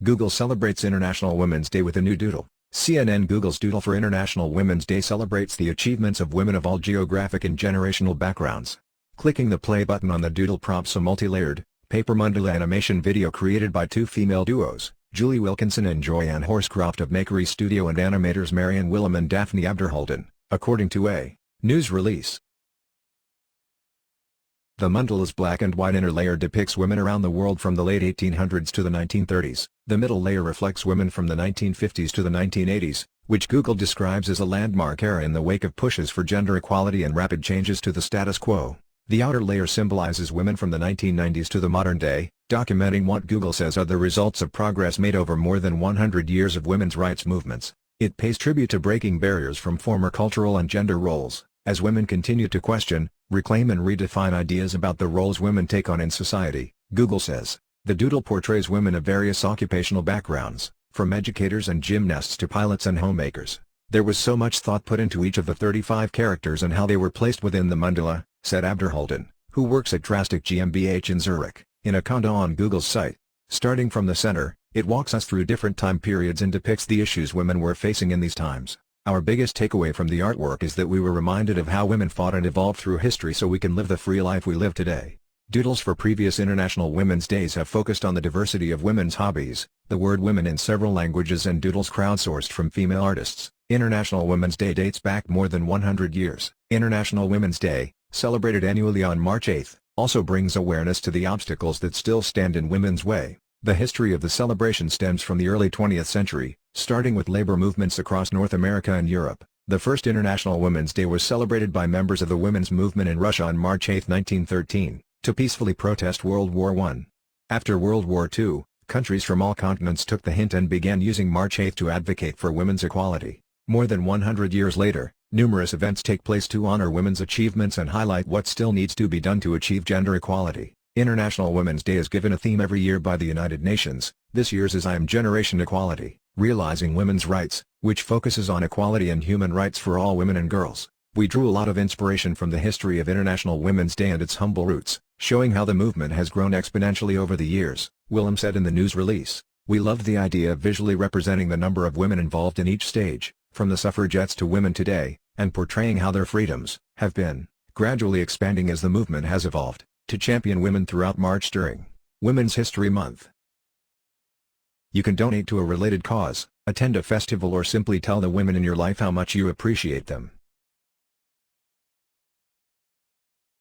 Google celebrates International Women's Day with a new doodle. CNN Google's doodle for International Women's Day celebrates the achievements of women of all geographic and generational backgrounds. Clicking the play button on the doodle prompts a multi-layered, paper mandala animation video created by two female duos, Julie Wilkinson and Joyanne Horscroft of Makery Studio and animators Marian Willem and Daphne Abderhalden, according to a news release. The mandala's black and white inner layer depicts women around the world from the late 1800s to the 1930s. The middle layer reflects women from the 1950s to the 1980s, which Google describes as a landmark era in the wake of pushes for gender equality and rapid changes to the status quo. The outer layer symbolizes women from the 1990s to the modern day, documenting what Google says are the results of progress made over more than 100 years of women's rights movements. It pays tribute to breaking barriers from former cultural and gender roles, as women continue to question, reclaim and redefine ideas about the roles women take on in society, Google says. The doodle portrays women of various occupational backgrounds, from educators and gymnasts to pilots and homemakers. There was so much thought put into each of the 35 characters and how they were placed within the mandala, said Abderhalden, who works at Drastic GmbH in Zurich, in a condo on Google's site. Starting from the center, it walks us through different time periods and depicts the issues women were facing in these times. Our biggest takeaway from the artwork is that we were reminded of how women fought and evolved through history so we can live the free life we live today. Doodles for previous International Women's Days have focused on the diversity of women's hobbies, the word women in several languages and doodles crowdsourced from female artists. International Women's Day dates back more than 100 years. International Women's Day, celebrated annually on March 8, also brings awareness to the obstacles that still stand in women's way. The history of the celebration stems from the early 20th century, starting with labor movements across North America and Europe. The first International Women's Day was celebrated by members of the women's movement in Russia on March 8, 1913, to peacefully protest World War I. After World War II, countries from all continents took the hint and began using March 8 to advocate for women's equality. More than 100 years later, numerous events take place to honor women's achievements and highlight what still needs to be done to achieve gender equality. International Women's Day is given a theme every year by the United Nations. This year's is I Am Generation Equality, Realizing Women's Rights, which focuses on equality and human rights for all women and girls. We drew a lot of inspiration from the history of International Women's Day and its humble roots, showing how the movement has grown exponentially over the years, Willem said in the news release. We loved the idea of visually representing the number of women involved in each stage, from the suffragettes to women today, and portraying how their freedoms have been gradually expanding as the movement has evolved to champion women throughout March during Women's History Month. You can donate to a related cause, attend a festival or simply tell the women in your life how much you appreciate them.